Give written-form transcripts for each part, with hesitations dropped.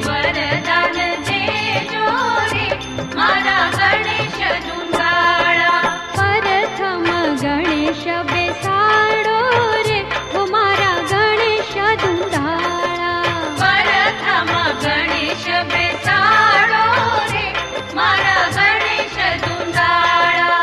વરદાન દેજો રે મારા ગણેશ દુંધાળા. પ્રથમ ગણેશ બેસાડો રે ઓ મારા ગણેશ દુંધાળા. પ્રથમ ગણેશ બેસાડો રે મારા ગણેશ દુંધાળા.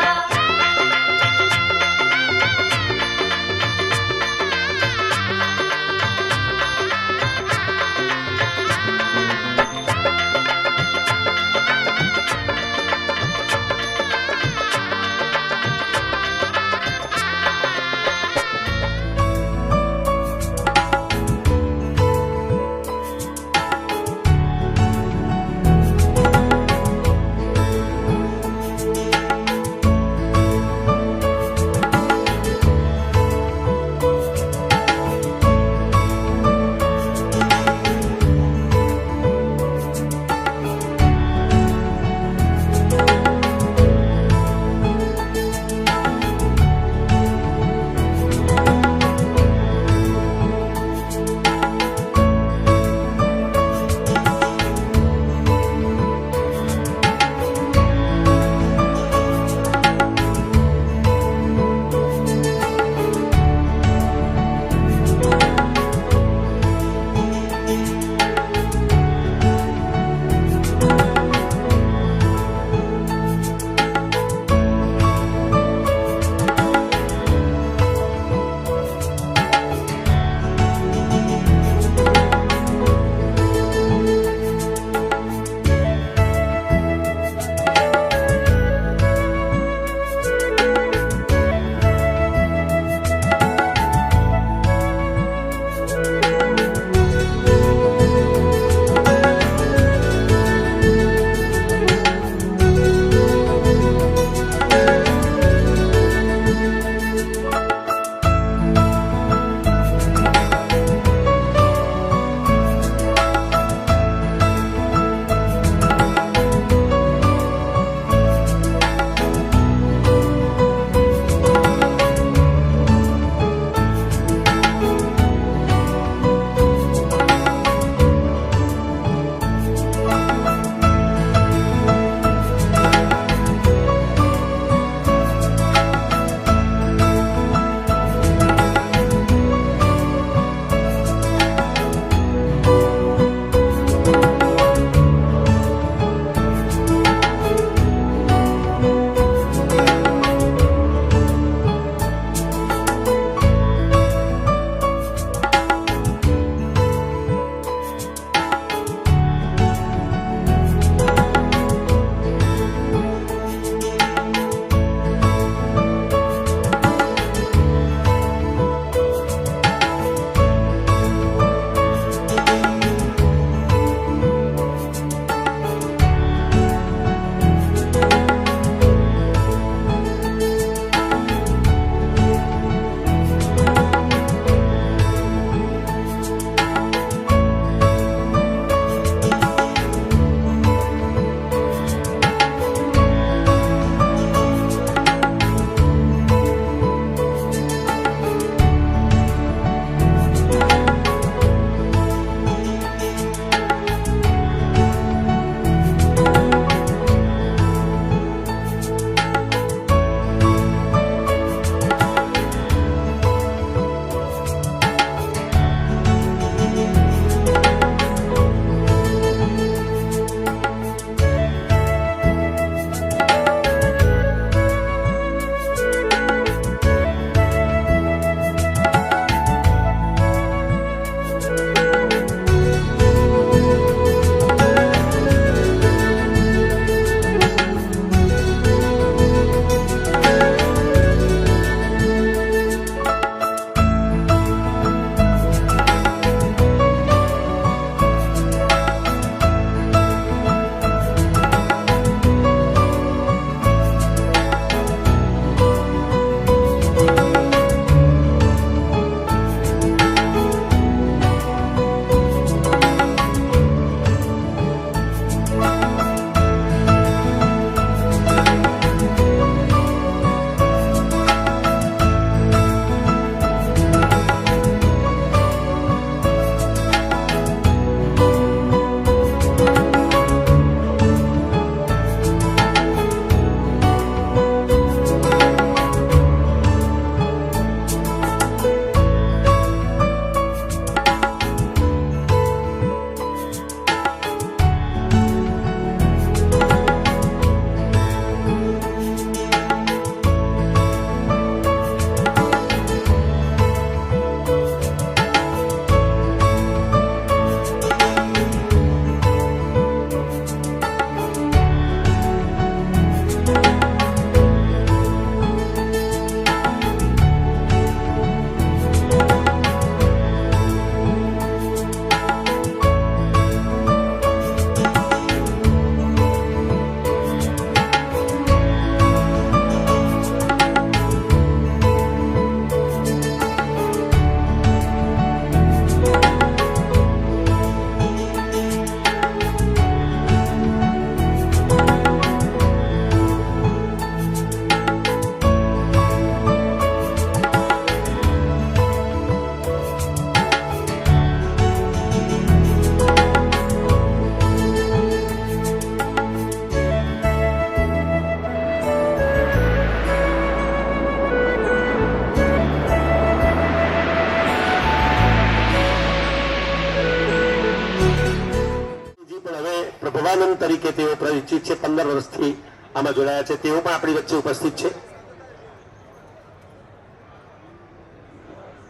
સર્વાનંદ તરીકે તેઓ પરિચિત છે, 15 વર્ષથી આમાં જોડાયા છે, તેઓ પણ આપણી વચ્ચે ઉપસ્થિત છે.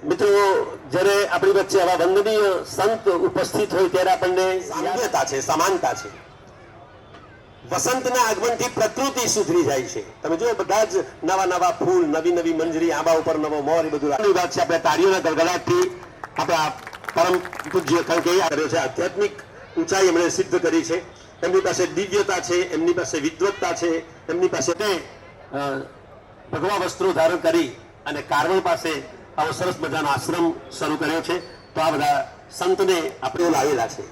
મિત્રો, જ્યારે આપણી વચ્ચે આવા વંદનીય સંત ઉપસ્થિત હોય ત્યારે આપણને સામ્યતા છે, સમાનતા છે. વસંતના આગમનથી પ્રકૃતિ સુધરી જાય છે. તમે જો બધા જ નવા નવા ફૂલ, નવી નવી મંજરી, આંબા ઉપર નવો મોર, એ બધું વાત છે. આપણે તાળીઓના ગડગડાટથી આપણા પરમ પૂજ્ય કંકૈયા કર્યો છે. આધ્યાત્મિક ઊંચાઈ એમણે સિદ્ધ કરી છે. એમની પાસે દિવ્યતા છે, એમની પાસે વિદ્વત્તા છે, એમની પાસે ભગવા વસ્ત્રો ધારણ કરી અને કારવણ પાસે આવો સરસ મજાનો આશ્રમ શરૂ કર્યો છે. તો આ બધા સંતને આપણે લાવેલા છે.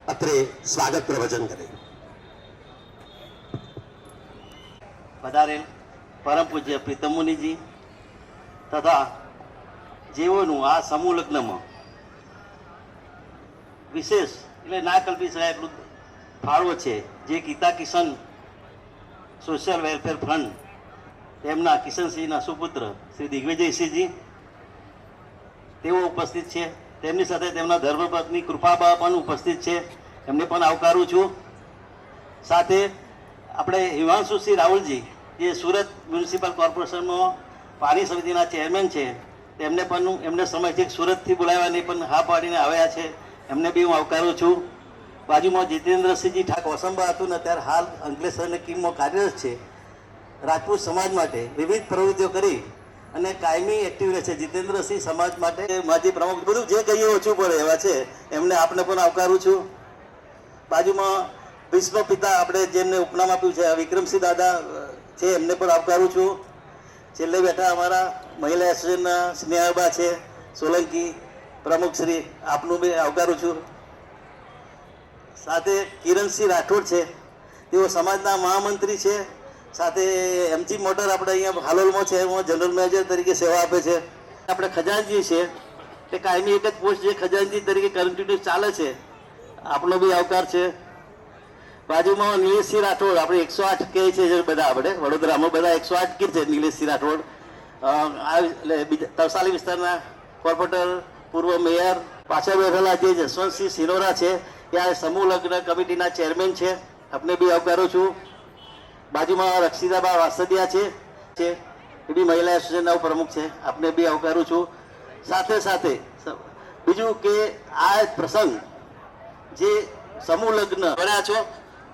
અત્રે સ્વાગત પ્રવચન કરે પધારેલ પરમ પૂજ્ય પ્રીતમ મુનિજી તથા જેઓનું આ સમૂહ લગ્નમાં વિશેષ એટલે ના કલ્પી શકાય એટલું ફાળો છે, જે Geeta Kishan social welfare fund તેમના કિશનસિંહના સુપુત્ર શ્રી દિગ્વિજયસિંહજી તેઓ ઉપસ્થિત છે. તેમની સાથે તેમના ધર્મપત્ની કૃપાબા પણ ઉપસ્થિત છે, એમને પણ આવકારું છું. સાથે આપણે હિમાંશુસિંહ રાહુલજી જે સુરત મ્યુનિસિપલ કોર્પોરેશનમાં પાણી સમિતિના ચેરમેન છે, તેમને પણ એમને સમયથી સુરતથી બોલાવવાની પણ હા પાડીને આવ્યા છે, એમને બી હું આવકારું છું. બાજુમાં જીતેન્દ્રસિંહજી ઠાકોર વસંબા હતું ને અત્યારે હાલ અંકલેશ્વર અને કીમમાં કાર્યરત છે. રાજપૂત સમાજ માટે વિવિધ પ્રવૃત્તિઓ કરી અને કાયમી એક્ટિવ રહે છે. જીતેન્દ્રસિંહ સમાજ માટે માજી પ્રમુખ બધું જે કહીએ ઓછું પડે એવા છે, એમને આપણે પણ આવકારું છું. બાજુમાં ભીષ્મ પિતા આપણે જેમને ઉપનામ આપ્યું છે વિક્રમસિંહ દાદા છે, એમને પણ આવકારું છું. છેલ્લે બેઠા અમારા મહિલા એસોસિએશનના સ્નેહાબા છે સોલંકી પ્રમુખ શ્રી, આપનું બી આવકારું છું. સાથે કિરણસિંહ રાઠોડ છે, તેઓ સમાજના મહામંત્રી છે. સાથે એમજી મોટર આપણે અહીંયા હાલોલમાં છે, એમાં જનરલ મેનેજર તરીકે સેવા આપે છે. આપણે ખજાનજી છે, તે કાયમી એક જ પોસ્ટ જે ખજાનજી તરીકે કન્ટિન્યુ ચાલે છે, આપનો બી આવકાર છે. બાજુમાં નિલેશસિંહ રાઠોડ આપણે 108 કહે છે બધા, આપણે વડોદરામાં બધા 108 કે છે નિલેશસિંહ રાઠોડ, તરસાલી વિસ્તારના કોર્પોરેટર, પૂર્વ મેયર. પાછળ બેઠેલા જે જસવંતસિંહ સિનોરા છે, ત્યાં સમૂહ લગ્ન કમિટીના ચેરમેન છે, આપને બી આવકારું છું. બાજુમાં રક્ષિતાબા વાસદિયા છે, એ બી મહિલા એસોસિએશનના પ્રમુખ છે, આપને બી આવકારું છું. સાથે સાથે બીજું કે આ પ્રસંગ જે સમૂહ લગ્ન કર્યા છો,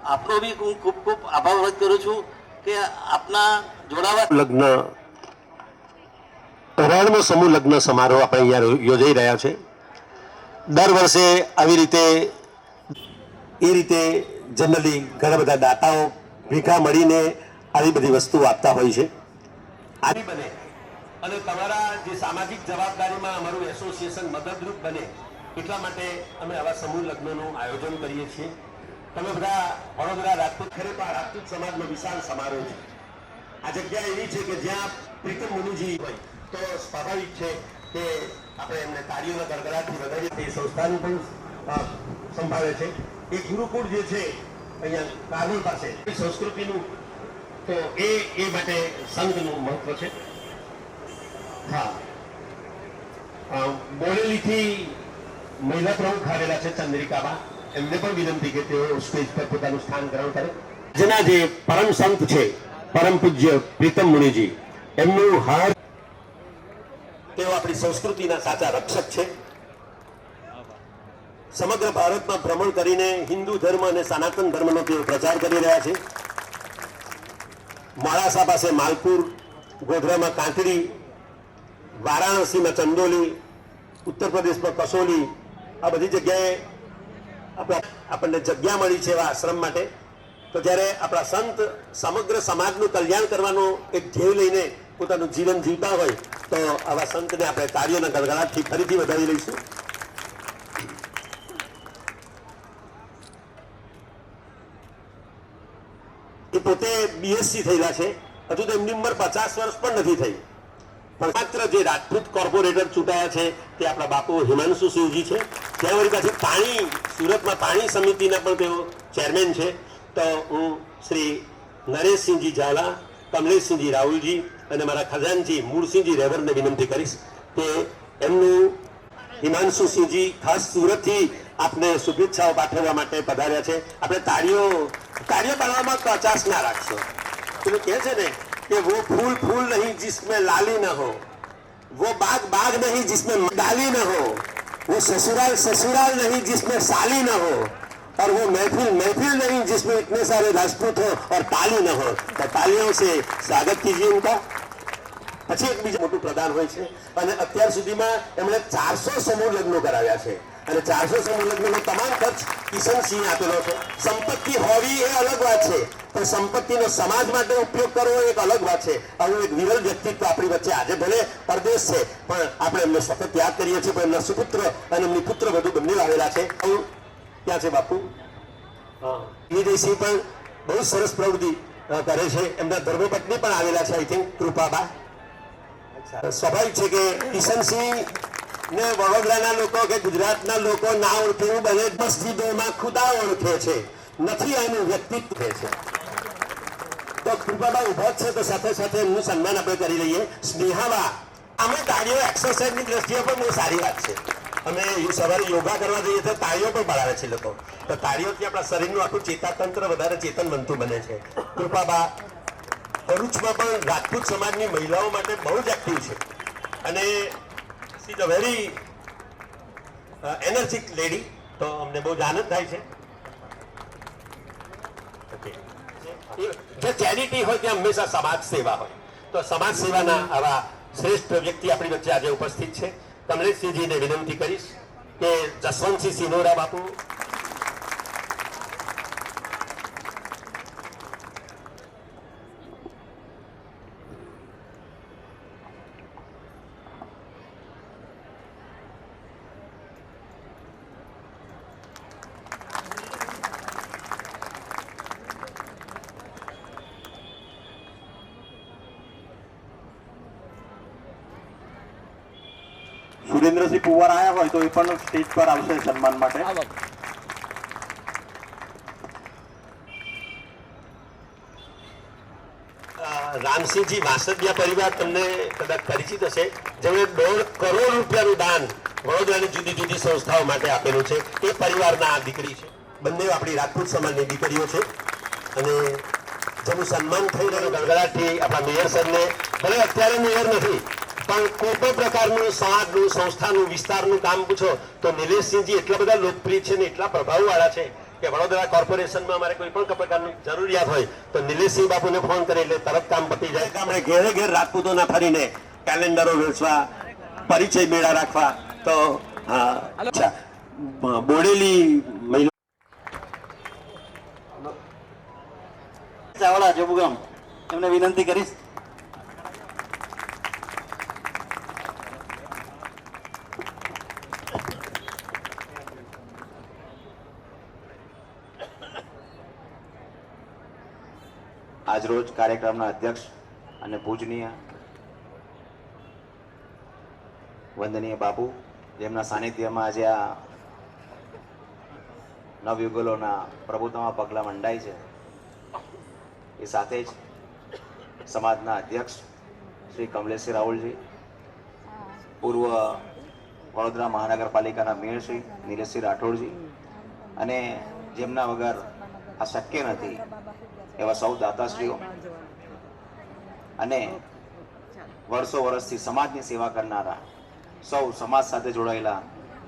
આપનો બી હું ખૂબ ખૂબ આભાર વ્યક્ત કરું છું કે આપના જોડાવા લગ્ન 93મો સમૂહ લગ્ન સમારોહ આપણે અહીંયા યોજાઈ રહ્યા છે. દર વર્ષે આવી રીતે જનરલી ઘણા બધા દાતાઓ ભેગા મળીને આવી બધી વસ્તુઓ આપતા હોય છે. આવી બને અને તમારા જે સામાજિક જવાબદારીમાં અમારું એસોસિએશન મદદરૂપ બને એટલા માટે અમે આવા સમૂહ લગ્નનું આયોજન કરીએ છીએ. તમે બધા વડોદરા રાજપૂત, ખરેખર રાજપૂત સમાજનો વિશાળ સમારોહ છે. આ જગ્યા એવી છે કે જ્યાં પ્રીતમ મુનિજી હોય તો સ્વાભાવિક છે કે આપણે એમને તાળીઓના ગડગડાટથી વધારીએ. તે સંસ્થાનું પણ સંભાળે છે. એ ગુરુકુળ જે છે અહીંયા કારવણ પાસે સંસ્કૃતિનું, તો એ માટે સંઘનું મહત્વ છે. હા, બોરેલીથી મહિલા પ્રમુખ આવેલા છે ચંદ્રિકાબા, એમને પણ વિનંતી કે તેઓ સ્ટેજ પર પોતાનું સ્થાન ગ્રહણ કરે. જેના જે પરમ સંત છે પરમ પૂજ્ય પ્રીતમ મુનિજી, એમનું હાર, તેઓ આપણી સંસ્કૃતિના સાચા રક્ષક છે. સમગ્ર ભારતમાં ભ્રમણ કરીને હિન્દુ ધર્મ અને સનાતન ધર્મનો તેઓ પ્રચાર કરી રહ્યા છે. મોડાસા પાસે માલપુર, ગોધરામાં કાંકરી, વારાણસીમાં ચંદોલી, ઉત્તર પ્રદેશમાં કસોલી, આ બધી જગ્યાએ આપણને જગ્યા મળી છે એવા આશ્રમ માટે. તો જ્યારે આપણા સંત સમગ્ર સમાજનું કલ્યાણ કરવાનો એક ધ્યેય લઈને પોતાનું જીવન જીવતા હોય તો આવા સંતને આપણે તાળીઓના ગડગડાટથી ફરીથી વધાવી લઈશું. એ પોતે બીએસસી થયેલા છે, હજુ તો એમની ઉંમર 50 વર્ષ પણ નથી થઈ, પણ માત્ર જે રાજપૂત કોર્પોરેટર ચૂંટાયા છે તે આપણા બાપુ હિમાંશુસિંહજી છે. ત્યાં વળી પાછી પાણી, સુરતમાં પાણી સમિતિના પણ તેઓ ચેરમેન છે. તો હું શ્રી નરેશસિંહજી ઝાલા, કમલેશસિંહજી રાહુલજી અને મારા ખજાનજી મૂળસિંહજી રેવરને વિનંતી કરીશ કે એમનું હિમાંશુસિંહજી ખાસ સુરતથી આપને શુભેચ્છાઓ પાઠવવા માટે પધાર્યા છે. આપણે તાળીઓ પાડવામાં કચાશ ના રાખશો. પેલું કહે છે ને કે વો ફૂલ ફૂલ નહીં जिसमें लाली न हो, वो बाग बाग नहीं जिसमें डाली न हो, वो ससुराल ससुराल नहीं जिसमें साली न हो, और वो महफिल महफिल नहीं जिसमें इतने सारे राजपूत हो और ताली न हो. तो तालियों से स्वागत कीजिए उनका. પછી એક બીજું મોટું પ્રદાન હોય છે અને અત્યાર સુધીમાં એમણે 400 સમૂહ લગ્નો કરાવ્યા છે અને 400 સમૂહ લગ્નનો તમામ ખર્ચ કિશનસિંહ આપેલો છે. સંપત્તિ હોવી એ અલગ વાત છે, પણ સંપત્તિનો સમાજ માટે ઉપયોગ કરવો એક અલગ વાત છે. આવું એક વિરલ વ્યક્તિત્વ આપણી વચ્ચે આજે ભલે પરદેશ છે પણ આપણે એમને સતત યાદ કરીએ છીએ. પણ એમના સુપુત્ર અને એમની પુત્ર બધું બંને આવેલા છે. ક્યાં છે બાપુ? વિજયસિંહ પણ બહુ સરસ પ્રવૃત્તિ કરે છે. એમના ધર્મપત્ની પણ આવેલા છે, આઈ થિંક કૃપાબા. સ્વાભાવિક છે કે કિશનસિંહ ને વડોદરાના લોકો કે ગુજરાતના લોકો ના ઓળખે એવું બને. મસ્જિદોમાં ખુદા ઓળખે છે, નથી એનું વ્યક્તિત્વ છે. તો કૃપાબા ઉભા છે તો સાથે સાથે એમનું સન્માન આપણે કરી લઈએ. સ્નેહાબા, અમે તાળીઓ એક્સરસાઇઝની દ્રષ્ટિએ પણ બહુ સારી વાત છે. અમે સવારે યોગા કરવા જઈએ તો તાળીઓ પણ પડાવે છે લોકો. તો તાળીઓથી આપણા શરીરનું આખું ચેતાતંત્ર વધારે ચેતન બનતું બને છે. કૃપાબા ભરૂચમાં પણ રાજપૂત સમાજની મહિલાઓ માટે બહુ જ એક્ટિવ છે અને she is a very energetic lady. તો અમને બહુ જ આનંદ થાય છે. જે ચેરિટી હોય ત્યાં હંમેશા સમાજ સેવા હોય. તો સમાજ સેવાના આવા શ્રેષ્ઠ વ્યક્તિ આપણી વચ્ચે આજે ઉપસ્થિત છે. કમલેશસિંહજીને વિનંતી કરીશ કે જસવંતસિંહ સિનોરા બાપુ સુરેન્દ્રસિંહ પુવાર આવ્યા હોય તો એ પણ સ્ટેજ પર આવશે સન્માન માટે. રામસિંહજી વાસદિયા પરિવાર તમને કદાચ પરિચિત હશે, જેમણે 1.5 કરોડ રૂપિયાનું દાન વડોદરાની જુદી જુદી સંસ્થાઓ માટે આપેલું છે. એ પરિવારના આ દીકરી છે. બંને આપણી રાજપૂત સમાજની દીકરીઓ છે અને જેનું સન્માન થઈ રહ્યું ગળગળાટથી આપણા મેયર સરને, ભલે અત્યારે મેયર નથી પણ કોઈ પણ પ્રકારનું સમાજનું સંસ્થાનું વિસ્તારનું કામ પૂછો તો નિલેશસિંહજી એટલા બધા લોકપ્રિય છે ને એટલા પ્રભાવવાળા છે કે વડોદરા કોર્પોરેશનમાં અમારે કોઈ પણ પ્રકારની જરૂરિયાત હોય તો નિલેશસિંહ બાપુને ફોન કરે એટલે તરત કામ પતી જાય. આપણે ઘેરે ઘેર રાજપૂતોના ફરીને કેલેન્ડરો વેચવા, પરિચય મેળા રાખવા. તો હા, અચ્છા, બોડેલી મહિલા ચાવડા જબુગામ એમને વિનંતી કરીશ. આજરોજ કાર્યક્રમના અધ્યક્ષ અને પૂજનીય વંદનીય બાપુ, જેમના સાનિધ્યમાં આજે આ નવયુગલોના પ્રભુત્વમાં પગલાં મંડાય છે, એ સાથે જ સમાજના અધ્યક્ષ શ્રી કમલેશસિંહ રાહુલજી, પૂર્વ વડોદરા મહાનગરપાલિકાના મેયર શ્રી નિલેશસિંહ રાઠોડજી અને જેમના વગર આ શક્ય નથી એવા સૌ દાતાશ્રીઓ અને વર્ષો વર્ષથી સમાજની સેવા કરનારા સૌ સમાજ સાથે જોડાયેલા,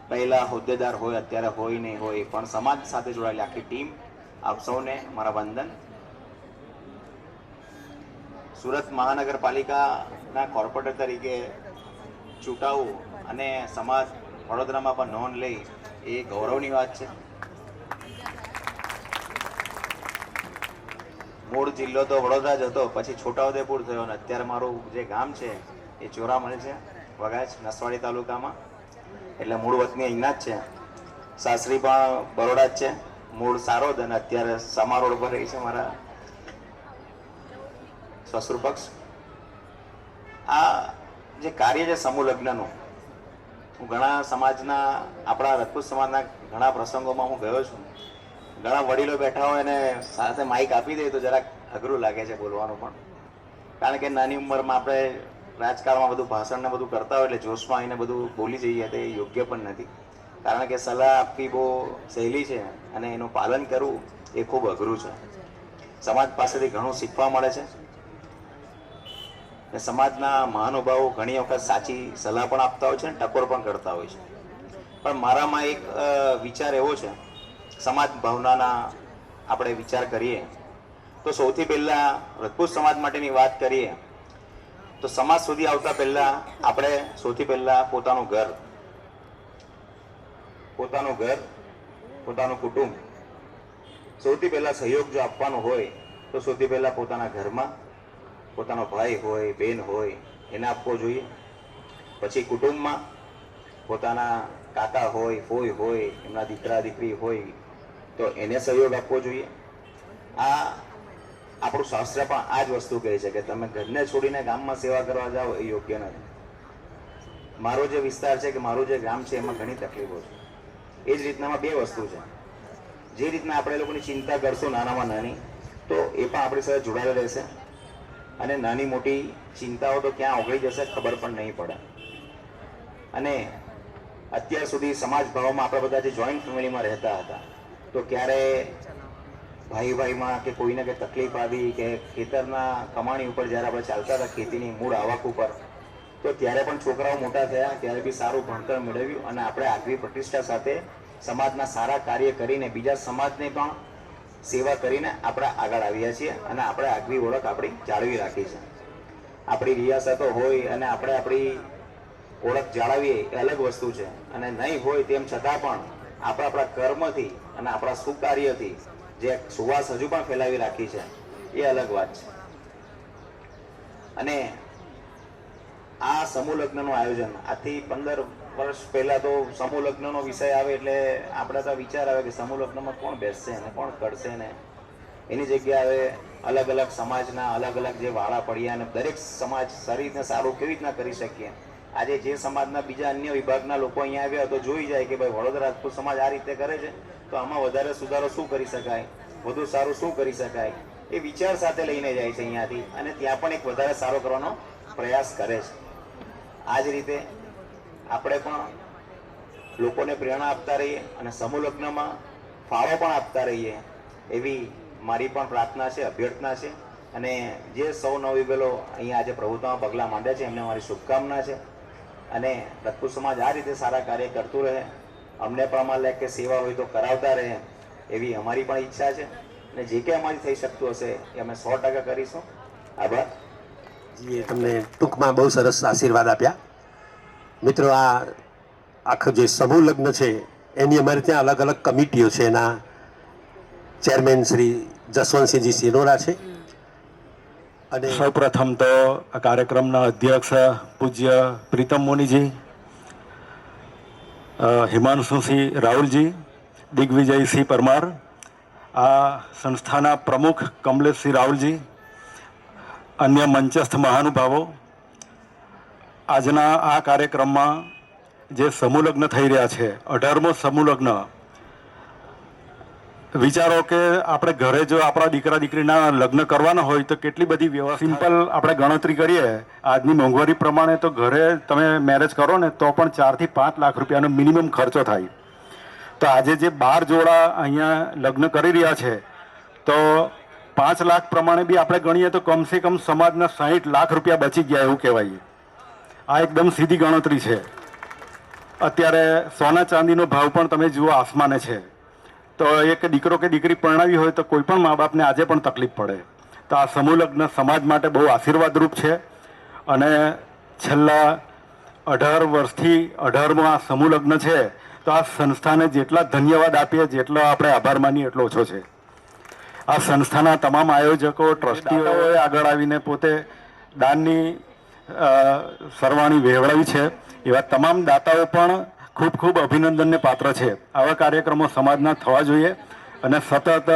પહેલા હોદ્દેદાર હોય અત્યારે હોય નહીં હોય પણ સમાજ સાથે જોડાયેલી આખી ટીમ, આપ સૌને મારા વંદન. સુરત મહાનગરપાલિકાના કોર્પોરેટર તરીકે ચૂંટાવું અને સમાજ વડોદરામાં પણ નોંધ લઈ એ ગૌરવની વાત છે. મૂળ જિલ્લો તો વડોદરા જ હતો, પછી છોટાઉદેપુર થયો અને અત્યારે મારું જે ગામ છે એ ચોરામલ છે, વગાજ નસવાડી તાલુકામાં. એટલે મૂળ વતની અહીંના જ છે. સાસરી પણ બરોડા જ છે, મૂળ સારોદ અને અત્યારે સમા રોડ પર રહી છે મારા સસુર પક્ષ. આ જે કાર્ય છે સમૂહ લગ્નનું, હું ઘણા સમાજના, આપણા રાજપૂત સમાજના ઘણા પ્રસંગોમાં હું ગયો છું. ઘણા વડીલો બેઠા હોય અને સાથે માઇક આપી દે તો જરાક અઘરું લાગે છે બોલવાનું પણ, કારણ કે નાની ઉંમરમાં આપણે રાજકારણમાં બધું ભાષણ ને બધું કરતા હોય એટલે જોશમાં આવીને બધું બોલી જઈએ તો એ યોગ્ય પણ નથી. કારણ કે સલાહ આપવી બહુ સહેલી છે અને એનું પાલન કરવું એ ખૂબ અઘરું છે. સમાજ પાસેથી ઘણું શીખવા મળે છે અને સમાજના મહાનુભાવો ઘણી વખત સાચી સલાહ પણ આપતા હોય છે અને ટકોર પણ કરતા હોય છે. પણ મારામાં એક વિચાર એવો છે, સમાજ ભાવનાના આપણે વિચાર કરીએ તો સૌથી પહેલાં રજપૂત સમાજ માટેની વાત કરીએ તો સમાજ સુધી આવતા પહેલાં આપણે સૌથી પહેલાં પોતાનું ઘર, પોતાનું કુટુંબ, સૌથી પહેલાં સહયોગ જો આપવાનો હોય તો સૌથી પહેલાં પોતાના ઘરમાં પોતાનો ભાઈ હોય, બેન હોય એને આપવો જોઈએ. પછી કુટુંબમાં પોતાના કાકા હોય, ફોઈ હોય, એમના દીકરા દીકરી હોય તો એને સહયોગ આપવો જોઈએ. આ આપણું શાસ્ત્ર પણ આ જ વસ્તુ કહે છે કે તમે ઘરને છોડીને ગામમાં સેવા કરવા જાઓ એ યોગ્ય નથી. મારો જે વિસ્તાર છે કે મારું જે ગામ છે એમાં ઘણી તકલીફો છે. એ જ રીતનામાં બે વસ્તુ છે. જે રીતના આપણે લોકોની ચિંતા કરશું નાનામાં નાની તો એ પણ આપણી સાથે જોડાયેલા રહેશે અને નાની મોટી ચિંતાઓ તો ક્યાં ઓગળી જશે ખબર પણ નહીં પડે. અને અત્યાર સુધી સમાજ ભાવમાં આપણે બધા જે જોઈન્ટ ફેમિલીમાં રહેતા હતા તો ક્યારે ભાઈમાં કે કોઈને કંઈ તકલીફ આવી કે ખેતરના કમાણી ઉપર જ્યારે આપણે ચાલતા હતા ખેતીની મૂળ આવક ઉપર તો ત્યારે પણ છોકરાઓ મોટા થયા ત્યારે બી સારું ભણતર મેળવ્યું અને આપણે આગવી પ્રતિષ્ઠા સાથે સમાજના સારા કાર્ય કરીને બીજા સમાજને પણ સેવા કરીને આપણે આગળ આવ્યા છીએ અને આપણે આગવી ઓળખ આપણી જાળવી રાખી છે. આપણી રિયાસતો હોય અને આપણે આપણી ઓળખ જાળવીએ એ અલગ વસ્તુ છે અને નહીં હોય તેમ છતાં પણ આપણા કર્મથી અને આપણા સુકાર્યથી જે સુવાસ હજુ પણ ફેલાવી રાખી છે એ અલગ વાત છે. અને આ સમૂહ લગ્નનું આયોજન આજથી 15 વર્ષ પહેલા તો સમૂહ લગ્નનો વિષય આવે એટલે આપણે તો વિચાર આવે કે સમૂહ લગ્નમાં કોણ બેસશે ને કોણ કરશે ને એની જગ્યાએ અલગ અલગ સમાજના અલગ અલગ જે વાળા પડ્યા અને દરેક સમાજ સારી રીતના સારું કેવી રીતના કરી શકીએ. આજે જે સમાજના બીજા અન્ય વિભાગના લોકો અહીંયા આવ્યા તો જોઈ જાય કે ભાઈ વડોદરા રાજપૂત સમાજ આ રીતે કરે છે તો આમાં વધારે સુધારો શું કરી શકાય, વધુ સારું શું કરી શકાય એ વિચાર સાથે લઈને જાય છે અહીંયાથી અને ત્યાં પણ એક વધારે સારો કરવાનો પ્રયાસ કરે છે. આ જ રીતે આપણે પણ લોકોને પ્રેરણા આપતા રહીએ અને સમૂહ લગ્નમાં ફાળો પણ આપતા રહીએ એવી મારી પણ પ્રાર્થના છે, અભ્યર્થના છે. અને જે સૌ નવયુગલો અહીંયા આજે પ્રભુતામાં પગલાં માંડ્યા છે એમને મારી શુભકામના છે. અને રજપૂત સમાજ આ રીતે સારા કાર્ય કરતું રહે, અમને પણ અમારા લાયક કે સેવા હોય તો કરાવતા રહે એવી અમારી પણ ઈચ્છા છે અને જે કંઈ અમારી થઈ શકતું હશે એ અમે 100% કરીશું. આભાર. જીએ તમને ટૂંકમાં બહુ સરસ આશીર્વાદ આપ્યા. મિત્રો, આ આખું જે સમૂહ લગ્ન છે એની અમારે ત્યાં અલગ અલગ કમિટીઓ છે. એના ચેરમેન શ્રી જસવંતસિંહજી સિનોરા છે. અને સૌપ્રથમ તો આ કાર્યક્રમના અધ્યક્ષ પૂજ્ય પ્રીતમ મુનિજી, હિમાંશુસિંહ રાહુલજી, દિગ્વિજયસિંહ પરમાર, આ સંસ્થાના પ્રમુખ કમલેશસિંહ રાહુલજી, અન્ય મંચસ્થ મહાનુભાવો, આજના આ કાર્યક્રમમાં જે સમૂહ લગ્ન થઈ રહ્યા છે 18મો સમૂહ લગ્ન. વિચારો કે આપણે ઘરે જો આપણા દીકરા દીકરીના લગ્ન કરવાના હોય તો કેટલી બધી વ્યવસ્થા. સિમ્પલ આપણે ગણતરી કરીએ આજની મોંઘવારી પ્રમાણે તો ઘરે તમે મેરેજ કરો ને તો પણ 4 થી 5 લાખ રૂપિયાનો મિનિમમ ખર્ચો થાય. તો આજે જે 12 જોડા અહીંયા લગ્ન કરી રહ્યા છે તો 5 લાખ પ્રમાણે બી આપણે ગણીએ તો કમસે કમ સમાજના 60 લાખ રૂપિયા બચી ગયા એવું કહેવાય. આ એકદમ સીધી ગણતરી છે. અત્યારે સોના ચાંદીનો ભાવ પણ તમે જુઓ આસમાને છે. તો એક દીકરો કે દીકરી પરણાવી હોય તો કોઈ પણ મા બાપને આજે પણ તકલીફ પડે. તો આ સમૂહ લગ્ન સમાજ માટે બહુ આશીર્વાદરૂપ છે. અને છેલ્લા 18 વર્ષથી 18મો આ સમૂહ લગ્ન છે તો આ સંસ્થાને જેટલા ધન્યવાદ આપીએ જેટલો આપણે આભાર માનીએ એટલો ઓછો છે. આ સંસ્થાના તમામ આયોજકો ટ્રસ્ટીઓએ આગળ આવીને પોતે દાનની સરવાણી વહેવડાવી છે. એવા તમામ દાતાઓ પણ ખૂબ ખૂબ અભિનંદનને પાત્ર છે. આવા કાર્યક્રમો સમાજના થવા જોઈએ અને સતત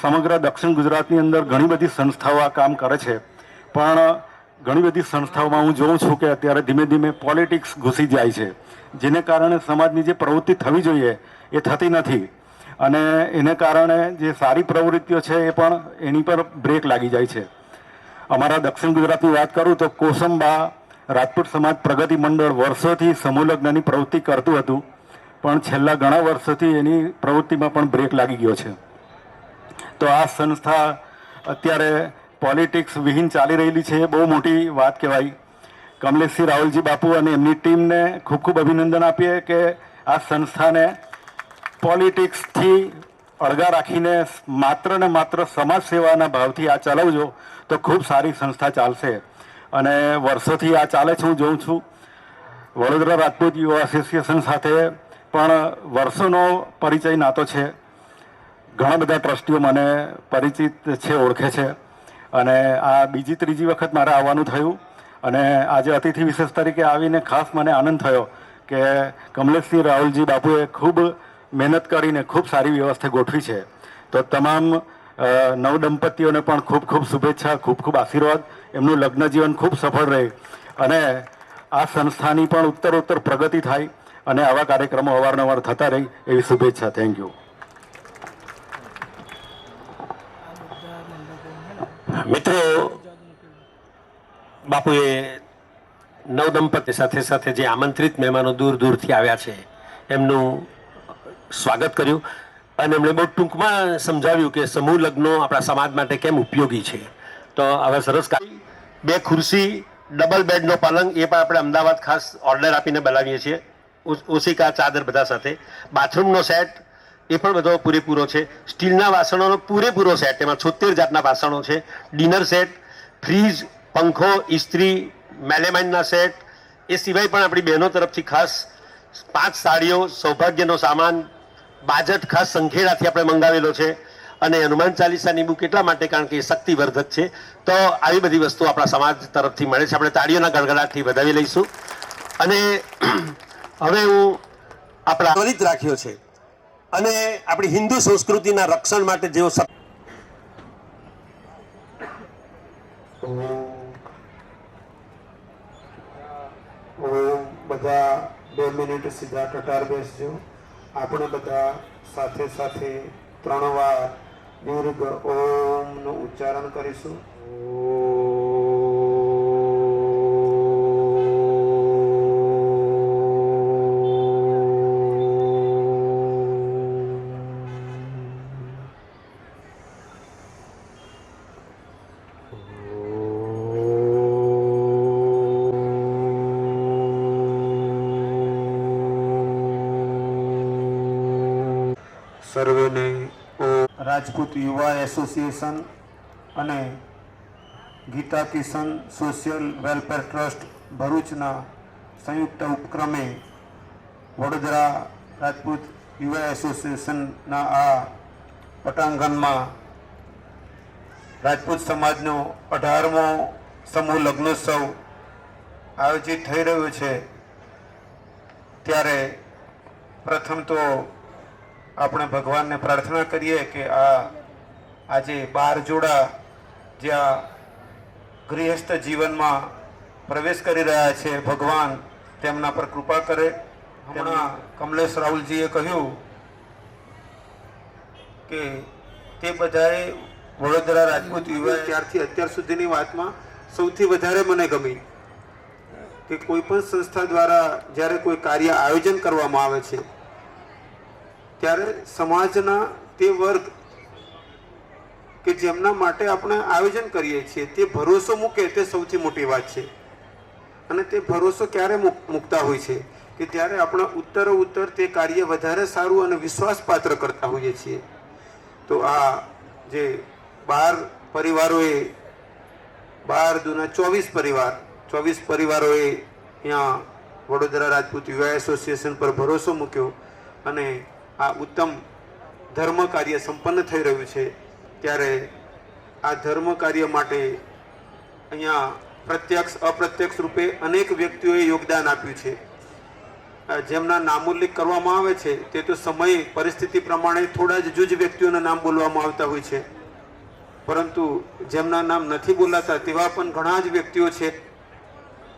સમગ્ર દક્ષિણ ગુજરાતની અંદર ઘણી બધી સંસ્થાઓ આ કામ કરે છે. પણ ઘણી બધી સંસ્થાઓમાં હું જોઉં છું કે અત્યારે ધીમે ધીમે પોલિટિક્સ ઘૂસી જાય છે, જેને કારણે સમાજની જે પ્રવૃત્તિ થવી જોઈએ એ થતી નથી અને એને કારણે જે સારી પ્રવૃત્તિઓ છે એ પણ એની પર બ્રેક લાગી જાય છે. અમારા દક્ષિણ ગુજરાતની વાત કરું તો કોસંબા રાજપૂત સમાજ પ્રગતિ મંડળ વર્ષોથી સમૂહ લગ્નની પ્રવૃત્તિ કરતું હતું, પણ છેલ્લા ઘણા વર્ષોથી એની પ્રવૃત્તિમાં પણ બ્રેક લાગી ગયો છે. તો આ સંસ્થા અત્યારે પોલિટિક્સ વિહીન ચાલી રહેલી છે એ બહુ મોટી વાત કહેવાય. કમલેશસિંહ રાહુલજી બાપુ અને એમની ટીમને ખૂબ ખૂબ અભિનંદન આપીએ કે આ સંસ્થાને પોલિટિક્સથી અળગા રાખીને માત્ર ને માત્ર સમાજ સેવાના ભાવથી આ ચલાવજો તો ખૂબ સારી સંસ્થા ચાલશે. અને વર્ષોથી આ ચાલે છે. હું જોઉં છું વડોદરા રાજપૂત યુવા એસોસિએશન સાથે પણ વર્ષોનો પરિચય નાતો છે. ઘણા બધા ટ્રસ્ટીઓ મને પરિચિત છે, ઓળખે છે. અને આ બીજી ત્રીજી વખત મારે આવવાનું થયું અને આજે અતિથિ વિશેષ તરીકે આવીને ખાસ મને આનંદ થયો કે કમલેશસિંહ રાહુલજી બાપુએ ખૂબ મહેનત કરીને ખૂબ સારી વ્યવસ્થા ગોઠવી છે. તો તમામ નવદંપતીઓને પણ ખૂબ ખૂબ શુભેચ્છા, ખૂબ ખૂબ આશીર્વાદ. એમનું લગ્ન જીવન ખૂબ સફળ રહે અને આ સંસ્થાની પણ ઉત્તરોત્તર પ્રગતિ થાય અને આવા કાર્યક્રમો અવારનવાર થતા રહે એવી શુભેચ્છા. Thank you. મિત્રો, બાપુએ નવદંપતિ સાથે સાથે જે આમંત્રિત મહેમાનો દૂર દૂરથી આવ્યા છે એમનું સ્વાગત કર્યું અને એમણે બહુ ટૂંકમાં સમજાવ્યું કે સમૂહ લગ્નો આપણા સમાજ માટે કેમ ઉપયોગી છે. તો હવે સરસ 2 ખુરશી, ડબલ બેડનો પલંગ એ પણ આપણે અમદાવાદ ખાસ ઓર્ડર આપીને બનાવીએ છીએ. ઓશિકા, ચાદર બધા સાથે. બાથરૂમનો સેટ એ પણ બધો પૂરેપૂરો છે. સ્ટીલના વાસણોનો પૂરેપૂરો સેટ, એમાં 76 જાતના વાસણો છે. ડિનર સેટ, ફ્રીજ, પંખો, ઇસ્ત્રી, મેલેમાઇનના સેટ. એ સિવાય પણ આપણી બહેનો તરફથી ખાસ 5 સાડીઓ, સૌભાગ્યનો સામાન, બાજટ ખાસ સંખેડાથી આપણે મંગાવેલો છે. અને હનુમાન ચાલીસાની બુક એટલા માટે કારણ કે એ શક્તિવર્ધક છે. તો આવી બધી વસ્તુ આપણા સમાજ તરફથી મળે છે. આપણે તાળીઓના ગડગડાટથી વધાવી લઈશું. અને હવે હું આપણા ત્વરિત રાખ્યો છે અને આપણી હિન્દુ સંસ્કૃતિના રક્ષણ માટે જેઓ બધા 2 મિનિટ સીધા કટાર બેસજો. આપણે બધા સાથે સાથે 3 વાર દીર્ઘ ઓમ નું ઉચ્ચારણ કરીશું. સર્વેને રાજપૂત યુવા એસોસિએશન અને Geeta Kishan social welfare trust ભરૂચના સંયુક્ત ઉપક્રમે વડોદરા રાજપૂત યુવા એસોસિએશનના આ પટાંગણમાં રાજપૂત સમાજનો 18મો સમૂહ લગ્નોત્સવ આયોજિત થઈ રહ્યો છે. ત્યારે પ્રથમ તો આપણે ભગવાનને પ્રાર્થના કરીએ કે આજે 12 જોડા જ્યાં ગૃહસ્થ જીવનમાં પ્રવેશ કરી રહ્યા છે, ભગવાન તેમના પર કૃપા કરે. હમણાં કમલેશ રાહુલજીએ કહ્યું કે તે બધાએ વડોદરા રાજપૂત યુવા ત્યારથી અત્યાર સુધીની વાતમાં સૌથી વધારે મને ગમી કે કોઈ પણ સંસ્થા દ્વારા જ્યારે કોઈ કાર્ય આયોજન કરવામાં આવે છે ત્યારે સમાજના તે વર્ગ કે જેમના માટે આપણે આયોજન કરીએ છીએ તે ભરોસો મૂકે તે સૌથી મોટી વાત છે. અને તે ભરોસો ક્યારે મૂકતા હોય છે કે ત્યારે આપણે ઉત્તર તે કાર્ય વધારે સારું અને વિશ્વાસપાત્ર કરતા હોઈએ છીએ. તો આ જે 12 પરિવારોએ 12 દુના 24 પરિવારોએ અહીંયા વડોદરા રાજપૂત યુવા એસોસિએશન પર ભરોસો મૂક્યો અને આ ઉત્તમ ધર્મ કાર્ય સંપન્ન થઈ રહ્યું છે. ત્યારે આ ધર્મ કાર્ય માટે અહીંયા પ્રત્યક્ષ અપ્રત્યક્ષ રૂપે અનેક વ્યક્તિઓએ યોગદાન આપ્યું છે. જેમના નામોલ્લેખ કરવામાં આવે છે તે તો સમય પરિસ્થિતિ પ્રમાણે થોડા જ જૂજ વ્યક્તિઓના નામ બોલવામાં આવતા હોય છે, પરંતુ જેમના નામ નથી બોલાતા તેવા પણ ઘણા જ વ્યક્તિઓ છે